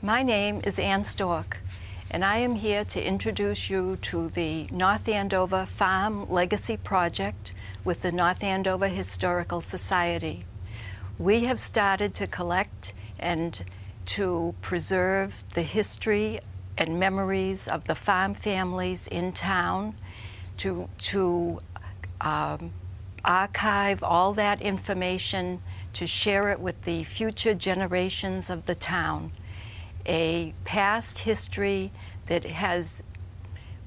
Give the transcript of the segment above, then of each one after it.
My name is Ann Stork, and I am here to introduce you to the North Andover Farm Legacy Project with the North Andover Historical Society. We have started to collect and to preserve the history and memories of the farm families in town, to archive all that information, to share it with the future generations of the town. A past history that has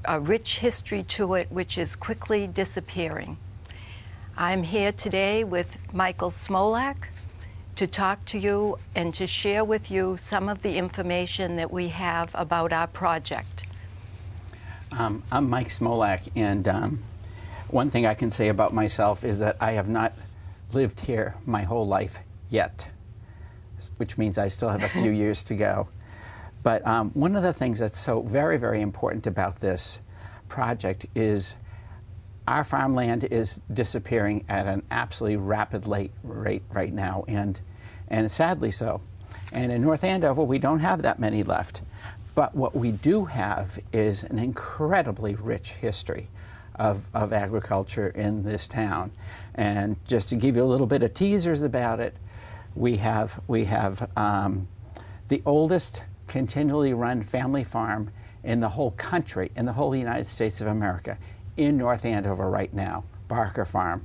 a rich history to it which is quickly disappearing. I'm here today with Michael Smolak to talk to you and to share with you some of the information that we have about our project. I'm Mike Smolak, and one thing I can say about myself is that I have not lived here my whole life yet, which means I still have a few years to go. But one of the things that's so very, very important about this project is our farmland is disappearing at an absolutely rapid rate right now, and sadly so. And in North Andover, we don't have that many left. But what we do have is an incredibly rich history of agriculture in this town. And just to give you a little bit of teasers about it, we have the oldest continually run family farm in the whole country, in the whole United States of America, in North Andover right now, Barker Farm.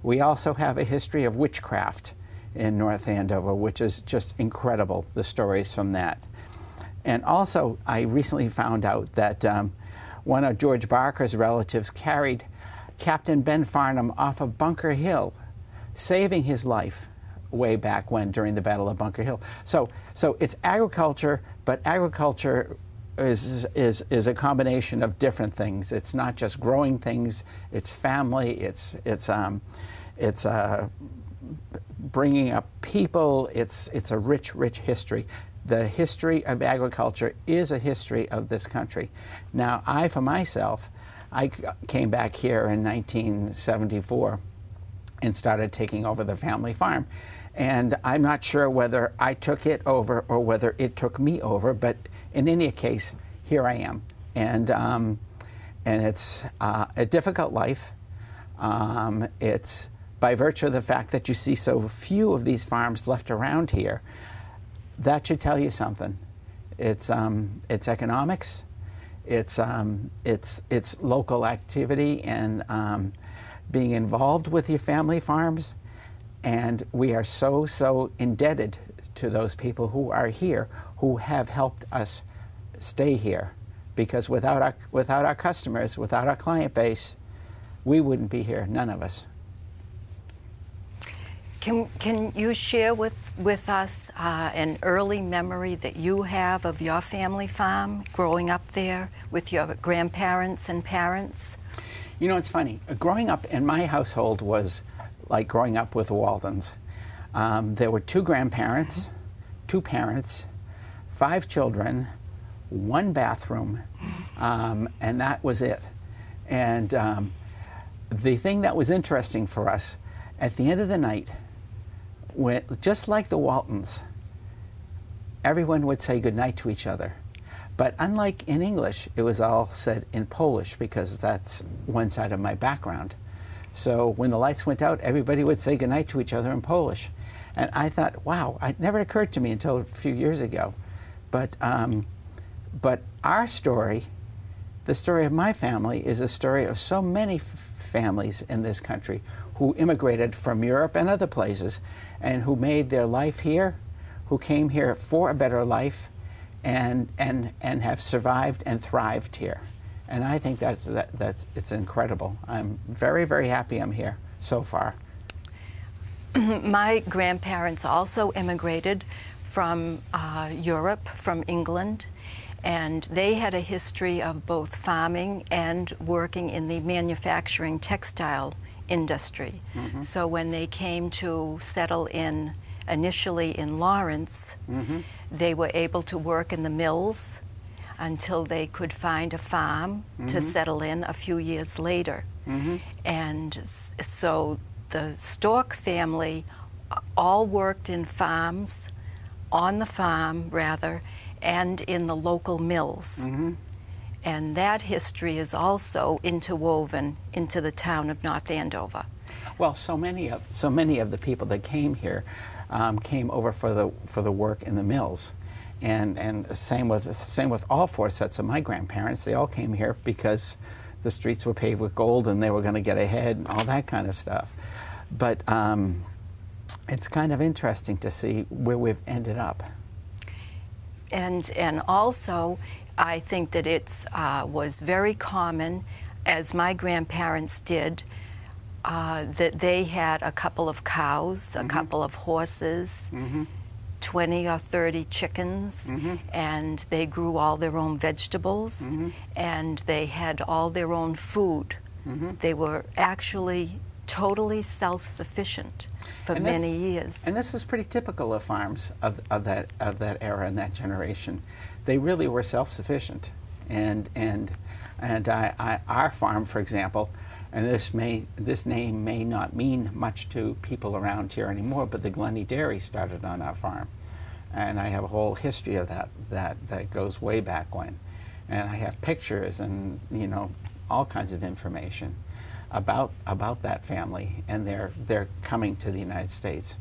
We also have a history of witchcraft in North Andover, which is just incredible, the stories from that. And also, I recently found out that one of George Barker's relatives carried Captain Ben Farnham off of Bunker Hill, saving his life way back when, during the Battle of Bunker Hill. So it's agriculture, but agriculture is a combination of different things. It's not just growing things, it's family, it's bringing up people, it's a rich, rich history. The history of agriculture is a history of this country. Now, for myself, I came back here in 1974 and started taking over the family farm. And I'm not sure whether I took it over or whether it took me over, but in any case, here I am. And it's a difficult life. It's by virtue of the fact that you see so few of these farms left around here. That should tell you something. It's economics, it's local activity, and being involved with your family farms. And we are so indebted to those people who are here, who have helped us stay here. Because without our customers, without our client base, we wouldn't be here, none of us. Can you share with us an early memory that you have of your family farm, growing up there with your grandparents and parents? You know, it's funny. Growing up in my household was like growing up with the Waldens. There were 2 grandparents, 2 parents, 5 children, 1 bathroom, and that was it. And the thing that was interesting for us, at the end of the night, just like the Waltons, everyone would say goodnight to each other. But unlike in English, it was all said in Polish, because that's one side of my background. So when the lights went out, everybody would say goodnight to each other in Polish. And I thought, wow, it never occurred to me until a few years ago. But our story, the story of my family, is a story of so many families in this country who immigrated from Europe and other places, and who made their life here, who came here for a better life, and have survived and thrived here. And I think it's incredible. I'm very, very happy I'm here so far. My grandparents also immigrated from Europe, from England, and they had a history of both farming and working in the manufacturing textile industry. Mm-hmm. So when they came to settle in initially in Lawrence, mm-hmm. they were able to work in the mills until they could find a farm mm-hmm. to settle in a few years later. Mm-hmm. And so the Stork family all worked in farms, on the farm rather, and in the local mills. And that history is also interwoven into the town of North Andover. Well, so many of the people that came here came over for the work in the mills, and same with all four sets of my grandparents. They all came here because the streets were paved with gold, and they were going to get ahead, and all that kind of stuff. But it's kind of interesting to see where we've ended up. And also, I think that it was very common, as my grandparents did, that they had a couple of cows, a couple of horses, 20 or 30 chickens, and they grew all their own vegetables, and they had all their own food. They were actually totally self-sufficient for many years. And this was pretty typical of farms of that era and that generation. They really were self-sufficient, and our farm, for example, and this name may not mean much to people around here anymore, but the Glenny Dairy started on our farm, and I have a whole history of that goes way back when, and I have pictures and all kinds of information about that family and their coming to the United States.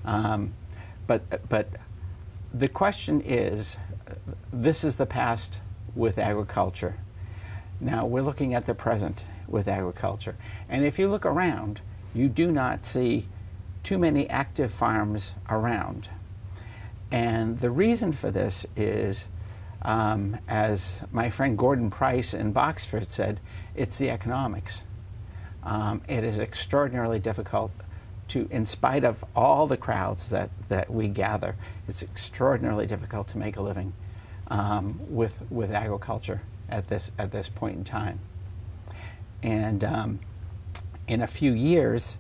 But the question is, this is the past with agriculture. Now we're looking at the present with agriculture. And if you look around, you do not see too many active farms around. And the reason for this is, as my friend Gordon Price in Boxford said, it's the economics. It is extraordinarily difficult to, in spite of all the crowds that we gather, it's extraordinarily difficult to make a living with agriculture at this point in time. And in a few years,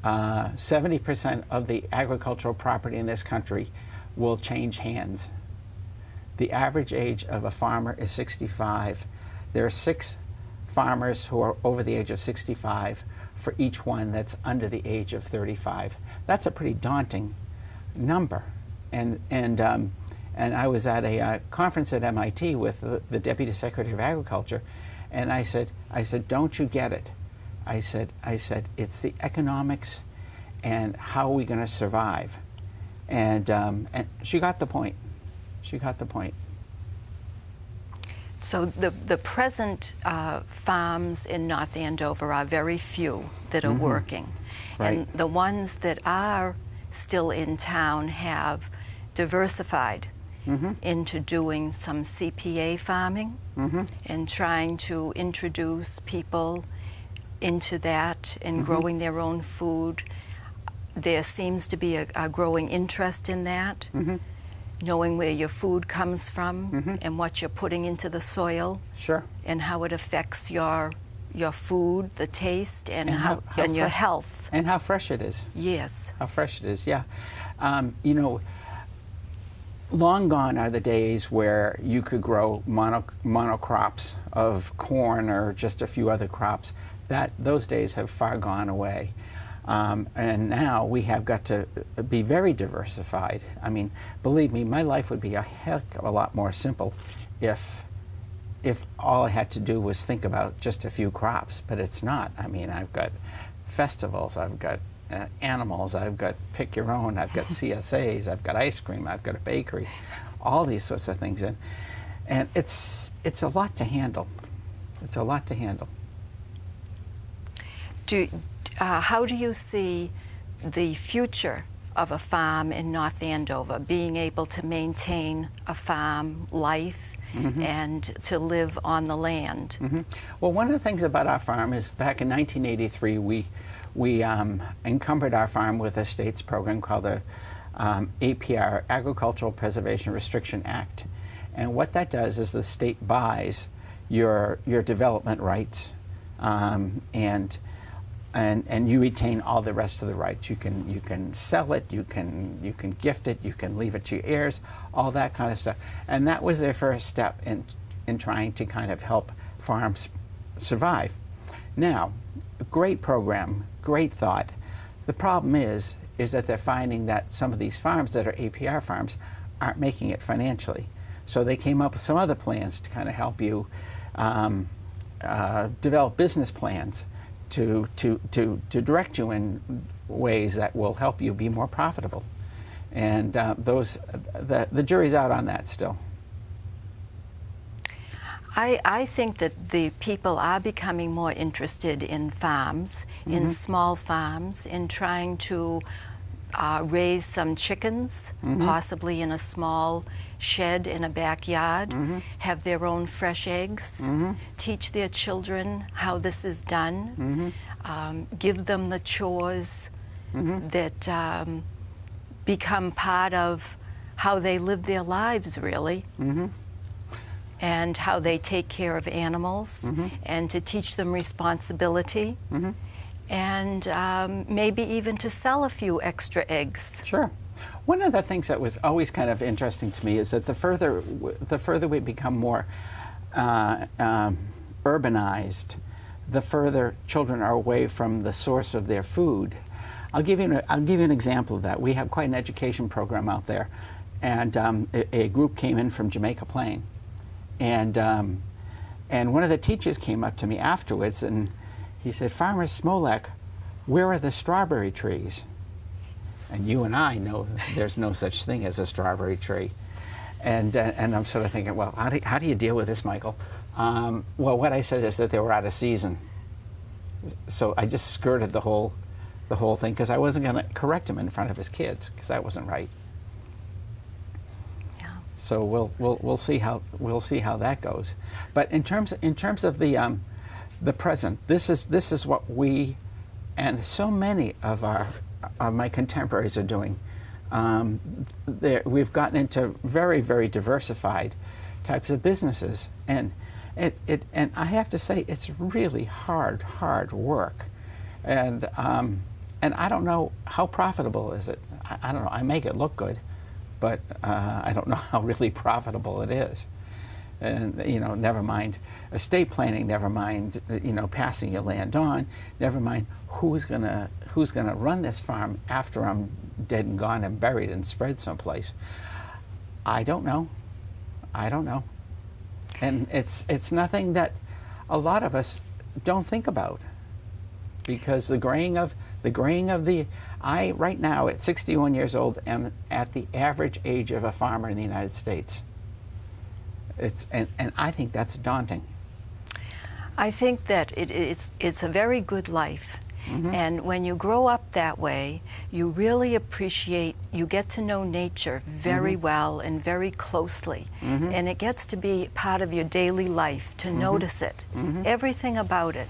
70% of the agricultural property in this country will change hands. The average age of a farmer is 65. There are 6 farmers who are over the age of 65 for each one that's under the age of 35. That's a pretty daunting number. And I was at a conference at MIT with the Deputy Secretary of Agriculture, and I said, don't you get it? I said, it's the economics and how are we going to survive? And she got the point. She got the point. So the present farms in North Andover are very few that are working. Right. And the ones that are still in town have diversified into doing some CPA farming and trying to introduce people into that and growing their own food. There seems to be a growing interest in that, knowing where your food comes from and what you're putting into the soil. Sure. And how it affects your food, the taste, and your health. And how fresh it is. Yes. How fresh it is, yeah. Long gone are the days where you could grow monocrops of corn or just a few other crops. Those days have far gone away. And now we have got to be very diversified. I mean, believe me, my life would be a heck of a lot more simple if all I had to do was think about just a few crops, but it's not. I mean, I've got festivals, I've got animals, I've got pick your own, I've got CSAs, I've got ice cream, I've got a bakery, all these sorts of things. And it's a lot to handle. It's a lot to handle. How do you see the future of a farm in North Andover, being able to maintain a farm life and to live on the land? Well, one of the things about our farm is back in 1983, we encumbered our farm with a state's program called the APR, Agricultural Preservation Restriction Act. And what that does is the state buys your development rights and you retain all the rest of the rights. You can sell it, you can gift it, you can leave it to your heirs, all that kind of stuff. And that was their first step in trying to kind of help farms survive. Now, great program, great thought. The problem is that they're finding that some of these farms that are APR farms aren't making it financially. So they came up with some other plans to kind of help you develop business plans to direct you in ways that will help you be more profitable. And the jury's out on that still. I think that the people are becoming more interested in farms, in small farms, in trying to raise some chickens, possibly in a small shed in a backyard, have their own fresh eggs, teach their children how this is done, give them the chores that become part of how they live their lives, really. And how they take care of animals, and to teach them responsibility, and maybe even to sell a few extra eggs. Sure. One of the things that was always kind of interesting to me is that the further we become more urbanized, the further children are away from the source of their food. I'll give you an example of that. We have quite an education program out there, and a group came in from Jamaica Plain. And one of the teachers came up to me afterwards, and he said, "Farmer Smolak, where are the strawberry trees?" And you and I know there's no such thing as a strawberry tree. And I'm sort of thinking, well, how do you deal with this, Michael? Well, what I said is that they were out of season. So I just skirted the whole thing, because I wasn't going to correct him in front of his kids, because that wasn't right. So we'll see how that goes. But in terms of the present, this is what we and so many of my contemporaries are doing. We've gotten into very, very diversified types of businesses, and and I have to say it's really hard work, and I don't know how profitable is it. I don't know. I make it look good, but I don't know how really profitable it is. And never mind estate planning, never mind passing your land on, never mind who's gonna run this farm after I'm dead and gone and buried and spread someplace. I don't know. And it's nothing that a lot of us don't think about, because the graying of I right now at 61 years old am at the average age of a farmer in the United States. And I think that's daunting. I think that it's a very good life. And when you grow up that way, you really appreciate, you get to know nature very well and very closely. And it gets to be part of your daily life, to notice it, everything about it,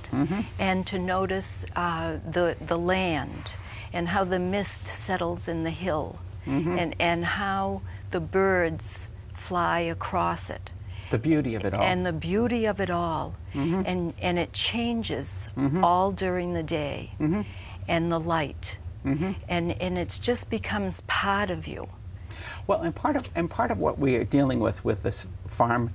and to notice the land, and how the mist settles in the hill, and how the birds fly across it. The beauty of it all. And the beauty of it all. And it changes all during the day. And the light. And it just becomes part of you. Well, and part of what we are dealing with this farm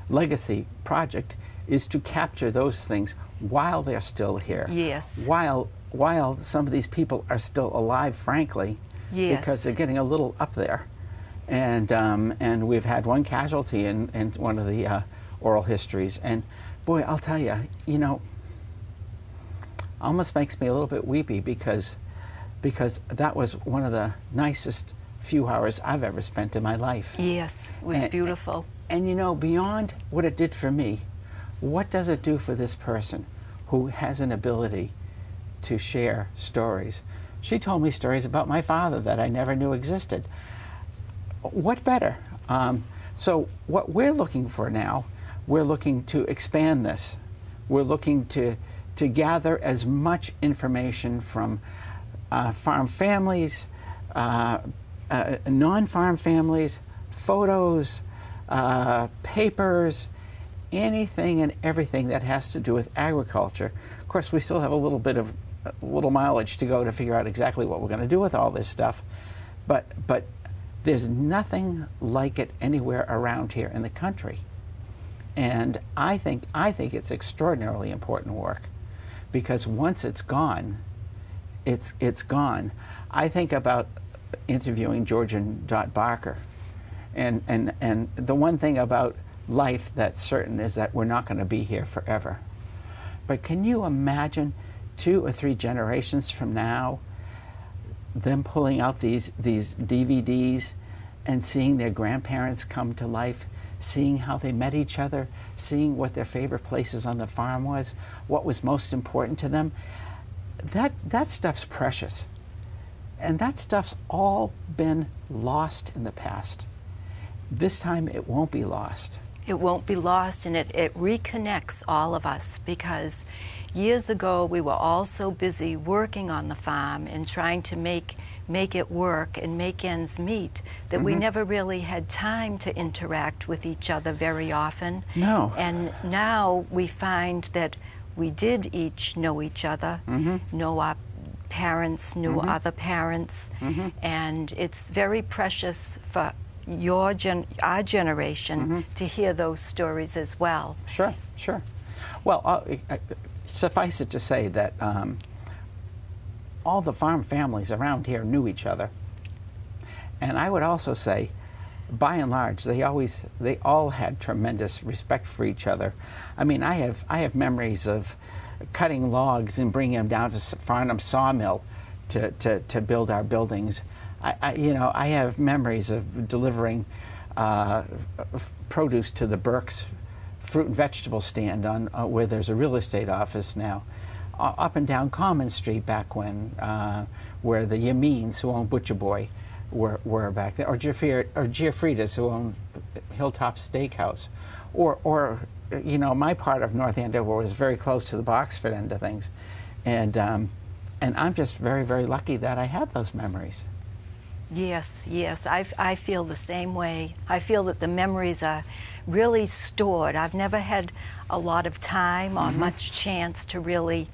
legacy project is to capture those things while they're still here. Yes. While some of these people are still alive, frankly. Yes. Because they're getting a little up there. And we've had one casualty in one of the oral histories, and boy, I'll tell you, almost makes me a little bit weepy, because that was one of the nicest few hours I've ever spent in my life. Yes, it was beautiful. And beyond what it did for me, what does it do for this person who has an ability to share stories? She told me stories about my father that I never knew existed. What better? So what we're looking for now, we're looking to expand this. We're looking to gather as much information from farm families, non-farm families, photos, papers, anything and everything that has to do with agriculture. Of course, we still have a little mileage to go to figure out exactly what we're going to do with all this stuff, but there's nothing like it anywhere around here in the country. And I think it's extraordinarily important work, because once it's gone, it's gone. I think about interviewing Georgian Dot Barker, And the one thing about life that's certain is that we're not going to be here forever. But can you imagine 2 or 3 generations from now, them pulling out these DVDs and seeing their grandparents come to life, seeing how they met each other, seeing what their favorite places on the farm was, what was most important to them? That stuff's precious. And that stuff's all been lost in the past. This time it won't be lost. It won't be lost, and it reconnects all of us, because years ago we were all so busy working on the farm and trying to make it work and make ends meet that we never really had time to interact with each other very often. No. And now we find that we did each know each other, know our parents, knew other parents, and it's very precious for our generation to hear those stories as well. Sure, sure. Well, suffice it to say that all the farm families around here knew each other. And I would also say, by and large, they all had tremendous respect for each other. I mean, I have memories of cutting logs and bringing them down to Farnham sawmill to build our buildings. I have memories of delivering produce to the Burke's fruit and vegetable stand on where there's a real estate office now, up and down Common Street back when, where the Yamines, who owned Butcher Boy, were back there, or Giuffridas, who owned Hilltop Steakhouse, or my part of North Andover was very close to the Boxford end of things, and I'm just very, very lucky that I have those memories. Yes, yes, I feel the same way. I feel that the memories are really stored. I've never had a lot of time or much chance to really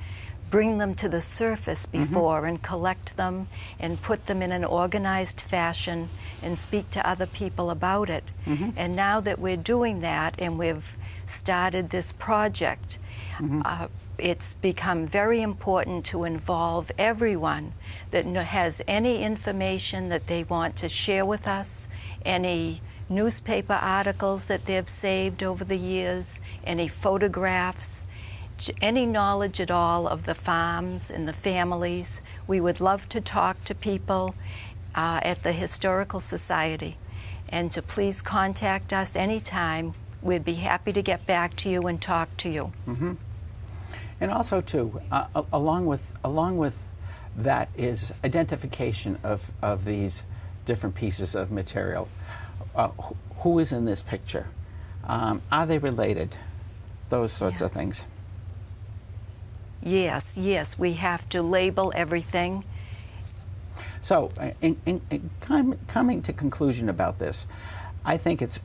bring them to the surface before and collect them and put them in an organized fashion and speak to other people about it. And now that we're doing that and we've started this project, it's become very important to involve everyone that has any information that they want to share with us, any newspaper articles that they've saved over the years, any photographs, any knowledge at all of the farms and the families. We would love to talk to people at the Historical Society, and to please contact us anytime. We'd be happy to get back to you and talk to you. And also, too, along with that is identification of these different pieces of material. Who is in this picture? Are they related? Those sorts of things. Yes, yes, we have to label everything. So, coming to conclusion about this, I think it's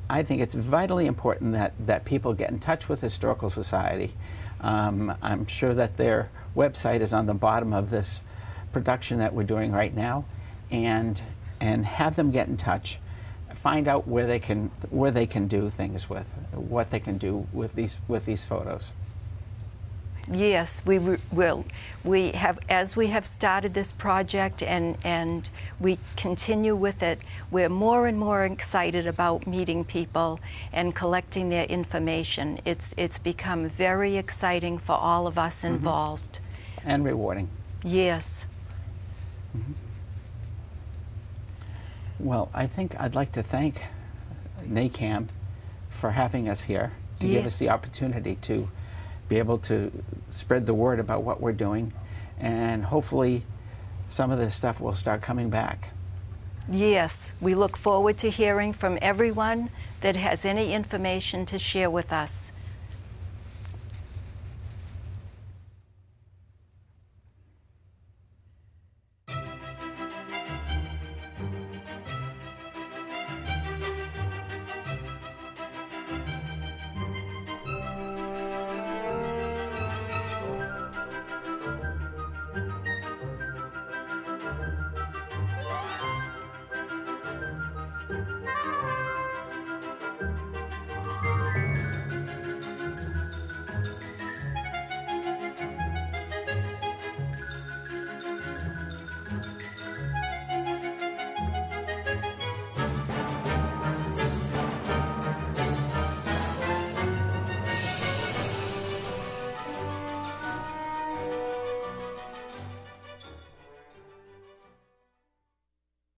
vitally important that people get in touch with Historical Society. I'm sure that their website is on the bottom of this production that we're doing right now, and have them get in touch, find out where they can do things with, what they can do with these photos. Yes, we will. As we have started this project and we continue with it, we're more and more excited about meeting people and collecting their information. It's become very exciting for all of us involved. And rewarding. Yes. Well, I think I'd like to thank NACAM for having us here to give us the opportunity to be able to spread the word about what we're doing, and hopefully some of this stuff will start coming back. Yes, we look forward to hearing from everyone that has any information to share with us.